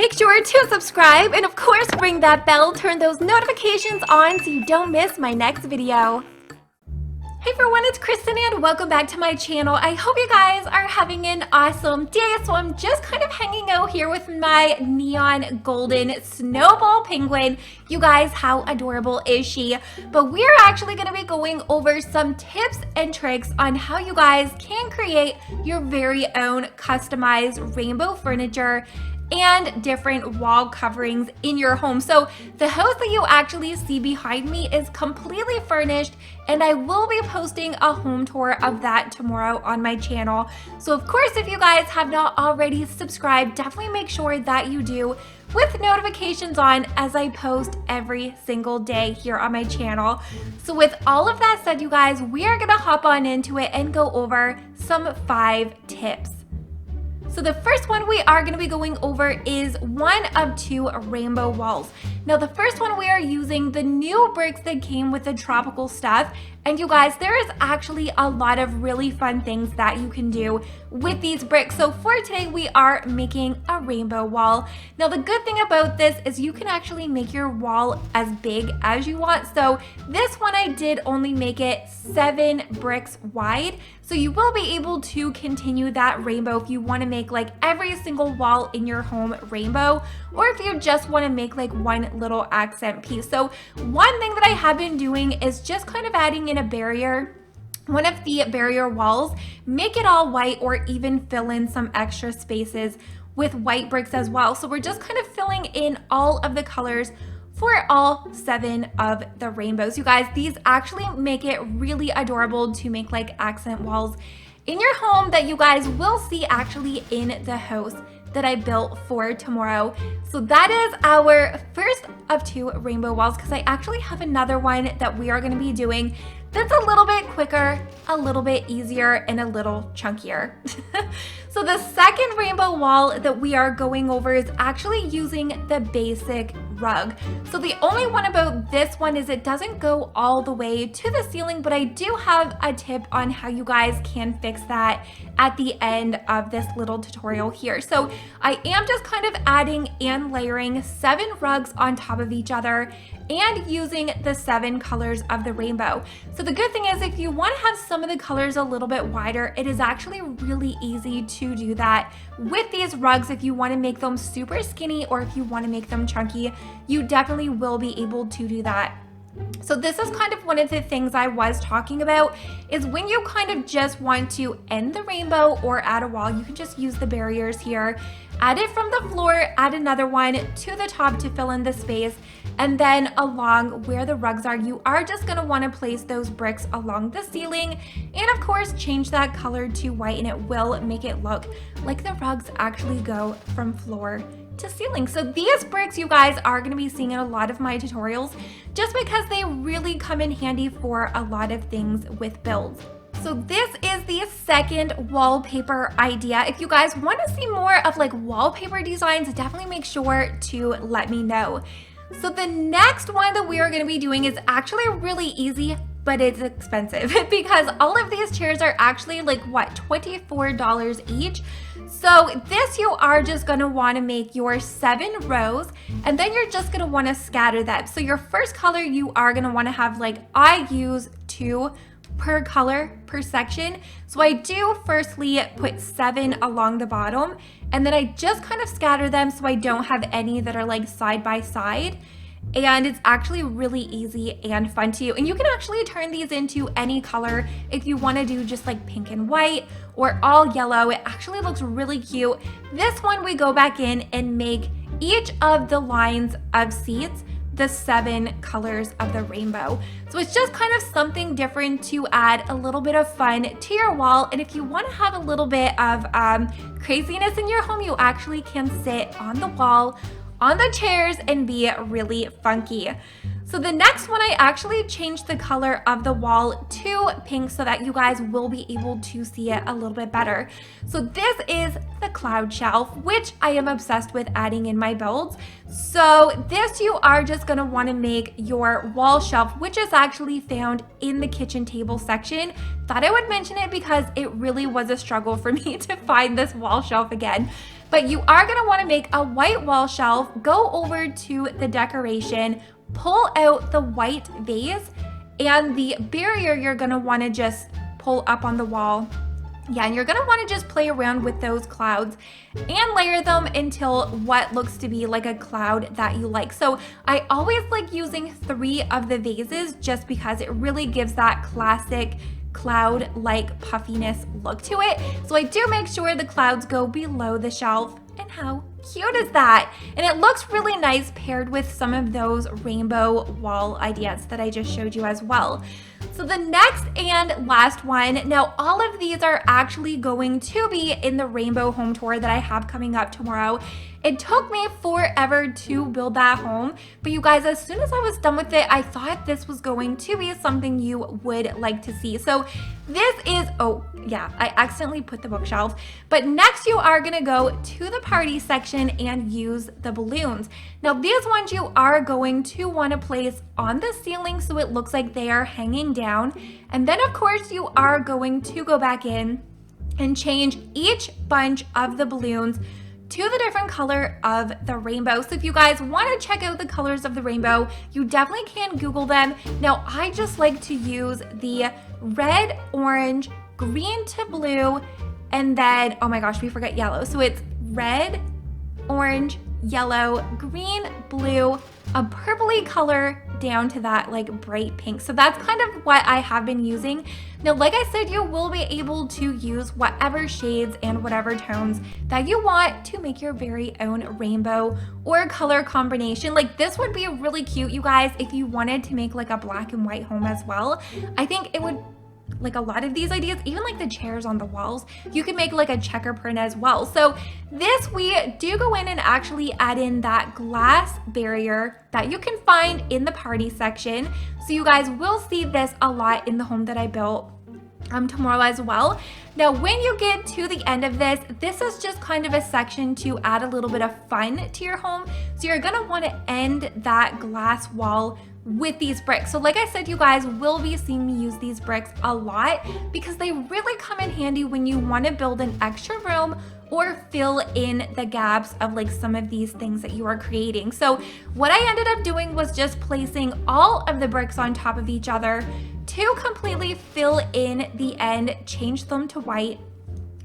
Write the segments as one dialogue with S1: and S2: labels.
S1: Make sure to subscribe and of course ring that bell, turn those notifications on so you don't miss my next video. Hey everyone, it's Krystin and welcome back to my channel. I hope you guys are having an awesome day. So I'm just kind of hanging out here with my neon golden snowball penguin. You guys, how adorable is she? But we're actually going to be going over some tips and tricks on how you guys can create your very own customized rainbow furniture and different wall coverings in your home. So the house that you actually see behind me is completely furnished, and I will be posting a home tour of that tomorrow on my channel. So of course, if you guys have not already subscribed, definitely make sure that you do with notifications on as I post every single day here on my channel. So with all of that said, you guys, we are gonna hop on into it and go over some 5 tips. So the first one we are going to be going over is one of 2 rainbow walls. Now the first one, we are using the new bricks that came with the tropical stuff. And you guys, there is actually a lot of really fun things that you can do with these bricks. So for today, we are making a rainbow wall. Now the good thing about this is you can actually make your wall as big as you want. So this one, I did only make it 7 bricks wide. So you will be able to continue that rainbow if you want to make like every single wall in your home rainbow, or if you just want to make like one little accent piece. So one thing that I have been doing is just kind of adding in a barrier, one of the barrier walls, make it all white, or even fill in some extra spaces with white bricks as well. So we're just kind of filling in all of the colors for all 7 of the rainbows. You guys, these actually make it really adorable to make like accent walls in your home that you guys will see actually in the house that I built for tomorrow. So that is our first of 2 rainbow walls, because I actually have another one that we are going to be doing that's a little bit quicker, a little bit easier, and a little chunkier. So the second rainbow wall that we are going over is actually using the basic rug. So the only one about this one is it doesn't go all the way to the ceiling, but I do have a tip on how you guys can fix that at the end of this little tutorial here. So I am just kind of adding and layering 7 rugs on top of each other and using the 7 colors of the rainbow. So the good thing is, if you want to have some of the colors a little bit wider, it is actually really easy to do that with these rugs. If you want to make them super skinny, or if you want to make them chunky, you definitely will be able to do that. So this is kind of one of the things I was talking about, is when you kind of just want to end the rainbow or add a wall, you can just use the barriers here, add it from the floor, add another one to the top to fill in the space, and then along where the rugs are, you are just going to want to place those bricks along the ceiling, and of course change that color to white, and it will make it look like the rugs actually go from floor to ceiling. So these bricks, you guys, are going to be seeing in a lot of my tutorials, just because they really come in handy for a lot of things with builds. So this is the second wallpaper idea. If you guys want to see more of like wallpaper designs, definitely make sure to let me know. So the next one that we are going to be doing is actually really easy, but it's expensive because all of these chairs are actually like, what, $24 each. So this, you are just going to want to make your 7 rows, and then you're just going to want to scatter them. So your first color, you are going to want to have, like, I use 2 per color per section. So I do firstly put 7 along the bottom, and then I just kind of scatter them so I don't have any that are like side by side. And it's actually really easy and fun to do. And you can actually turn these into any color if you want to do just like pink and white or all yellow. It actually looks really cute. This one, we go back in and make each of the lines of seats the 7 colors of the rainbow. So it's just kind of something different to add a little bit of fun to your wall. And if you want to have a little bit of craziness in your home, you actually can sit on the wall, on the chairs, and be really funky. So the next one, I actually changed the color of the wall to pink so that you guys will be able to see it a little bit better. So this is the cloud shelf, which I am obsessed with adding in my builds. So this, you are just going to want to make your wall shelf, which is actually found in the kitchen table section. Thought I would mention it because it really was a struggle for me to find this wall shelf again. But you are gonna wanna make a white wall shelf, go over to the decoration, pull out the white vase, and the barrier you're gonna wanna just pull up on the wall. Yeah, and you're gonna wanna just play around with those clouds and layer them until what looks to be like a cloud that you like. So I always like using 3 of the vases just because it really gives that classic cloud-like puffiness look to it. So I do make sure the clouds go below the shelf. And how cute is that? And it looks really nice paired with some of those rainbow wall ideas that I just showed you as well. So the next and last one, now all of these are actually going to be in the rainbow home tour that I have coming up tomorrow. It took me forever to build that home, but you guys, as soon as I was done with it, I thought this was going to be something you would like to see. So this is, oh yeah, I accidentally put the bookshelf, but next you are gonna go to the party section and use the balloons. Now these ones you are going to wanna place on the ceiling so it looks like they are hanging down. And then of course you are going to go back in and change each bunch of the balloons to the different color of the rainbow. So if you guys want to check out the colors of the rainbow, you definitely can Google them. Now I just like to use the red, orange, green to blue, and then, oh my gosh, we forgot yellow. So it's red, orange, yellow, green, blue, a purpley color down to that like bright pink. So that's kind of what I have been using. Now, like I said, you will be able to use whatever shades and whatever tones that you want to make your very own rainbow or color combination. Like this would be really cute, you guys, if you wanted to make like a black and white home as well. I think it would, like a lot of these ideas, even like the chairs on the walls, you can make like a checker print as well. So this, we do go in and actually add in that glass barrier that you can find in the party section. So you guys will see this a lot in the home that I built tomorrow as well. Now when you get to the end of this, this is just kind of a section to add a little bit of fun to your home. So you're gonna want to end that glass wall with these bricks. So like I said, you guys will be seeing me use these bricks a lot because they really come in handy when you want to build an extra room or fill in the gaps of like some of these things that you are creating. So what I ended up doing was just placing all of the bricks on top of each other to completely fill in the end, change them to white.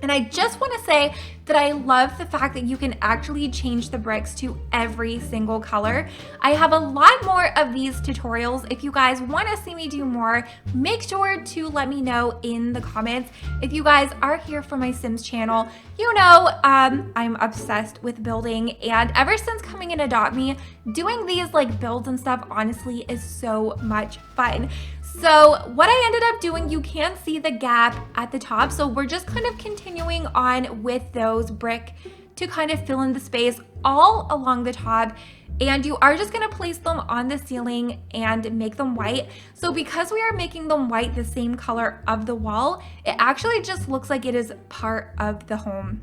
S1: And I just want to say that I love the fact that you can actually change the bricks to every single color. I have a lot more of these tutorials. If you guys want to see me do more, make sure to let me know in the comments. If you guys are here for my Sims channel, you know I'm obsessed with building, and ever since coming in Adopt Me, doing these like builds and stuff honestly is so much fun. So what I ended up doing, you can see the gap at the top. So we're just kind of continuing on with those brick to kind of fill in the space all along the top. And you are just gonna place them on the ceiling and make them white. So because we are making them white, the same color of the wall, it actually just looks like it is part of the home.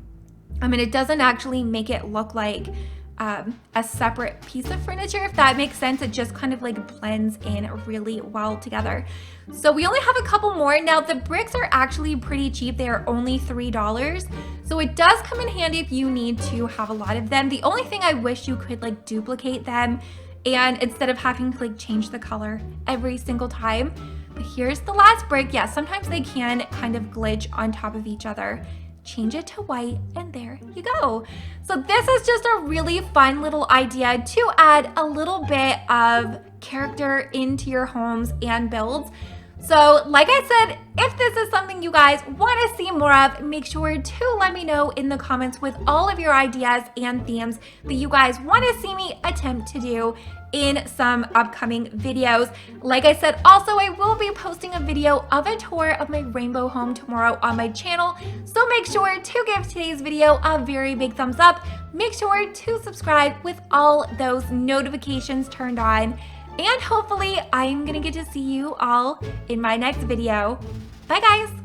S1: I mean, it doesn't actually make it look like a separate piece of furniture, if that makes sense. It just kind of like blends in really well together. So we only have a couple more. Now the bricks are actually pretty cheap. They are only $3. So it does come in handy if you need to have a lot of them. The only thing I wish you could like duplicate them, and instead of having to like change the color every single time. But here's the last brick. Yeah, sometimes they can kind of glitch on top of each other. Change it to white, and there you go. So this is just a really fun little idea to add a little bit of character into your homes and builds. So like I said, if this is something you guys want to see more of, make sure to let me know in the comments with all of your ideas and themes that you guys want to see me attempt to do in some upcoming videos. Like I said, also I will be posting a video of a tour of my rainbow home tomorrow on my channel, so make sure to give today's video a very big thumbs up. Make sure to subscribe with all those notifications turned on, and hopefully I'm gonna get to see you all in my next video. Bye guys!